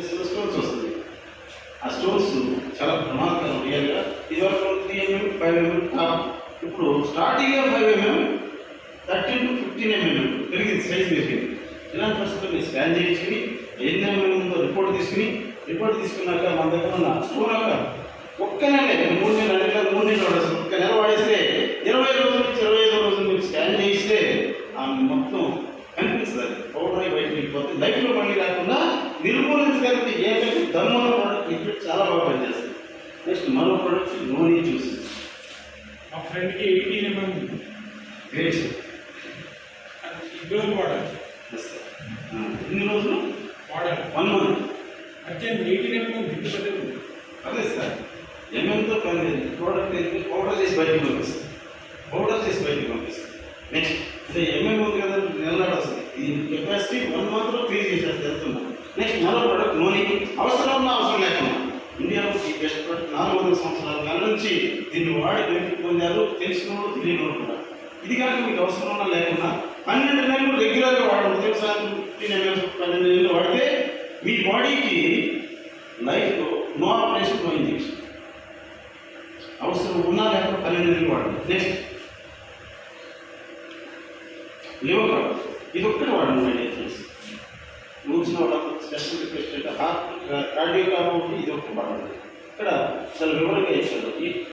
Stones వస్తుంది. ఆ stones చాలా ప్రమాదకరం రియల్గా. ఇదివరకు 3 mm 5 mm టాప్, ఇప్పుడు స్టార్టింగ్గా 5 mm 13 to 15 mm పెరిగింది, సైజ్ పెరిగింది. ఇలాంటి పరిస్థితుల్లో మీరు స్కాన్ చేయించుకుని ఎన్ని mm ఉందో రిపోర్ట్ తీసుకున్నాక మన దగ్గర ఉన్న స్టోన్ యొక్క ఒక్క నెల 3 నెలలు 3 నెలలు వాడేస్తారు. ఒక్క నెల వాడేస్తే 20 రోజుల నుంచి 25 రోజులు మీరు స్కాన్ చేయిస్తే ఆ మొత్తం కనిపిస్తుంది. పౌడర్ అయి బయటకు వెళ్ళిపోతే లైఫ్లో మళ్ళీ రాకుండా నిర్మూలించగలిగితే ఏకైతే ధర్మల ప్రోడక్ట్ ఇప్పుడు చాలా బాగా పనిచేస్తుంది. నెక్స్ట్ మరో ప్రోడక్ట్ నూనె జ్యూస్. మా ఫ్రెండ్కి 18 mm గ్రేట్ సార్. డోర్ వాడాలి. ఎన్ని రోజులు వాడాలి? 1 month. అంటే 18 mm దిగుబడి ఉంది. అదే సార్, ఎంఎంతో పని లేదు. ప్రోడక్ట్ అయితే పౌడర్ చేసి బయటకు పంపిస్తుంది. నెక్స్ట్ అంటే ఎంఎం ఉంది కదా, నెలనాడు వస్తుంది. ఈ కెపాసిటీ 1 monthలో క్లీన్ చేసేసి వెళ్తున్నాం. నెక్స్ట్ మరో ప్రోడక్ట్ నూనె. అవసరం ఉన్నా అవసరం లేకుండా ఇండియాలో ఈ బెస్ట్ ప్రోడక్ట్ 400 సంవత్సరాల కాలం నుంచి దీన్ని వాడి బెనిఫిట్ పొందారు, తెలిసిన వాళ్ళు తెలియని కూడా. ఇది కాక మీకు అవసరం ఉన్నా లేకుండా 12 నెలలు రెగ్యులర్గా వాడడం, ఉదయం సాయంత్రం 15 ml 12 నెలలు వాడితే మీ బాడీకి లైఫ్లో నో ఆపరేషన్ నో ఇంజెక్షన్. అవసరం ఉన్నా లేకపోతే 12 నెలలు వాడండి. నెక్స్ట్ లివర్ ప్రోడక్ట్, ఇది ఒక్కటి వాడండి మై డియర్ ఫ్రెండ్స్. మూసిన వాళ్ళకు స్పెషల్ రిక్వెస్ట్ అంటే హార్ట్ కార్డియో కాబట్టి ఇది ఒక్కటి వాడండి. ఇక్కడ చాలా వివరంగా ఇచ్చారు. ఈ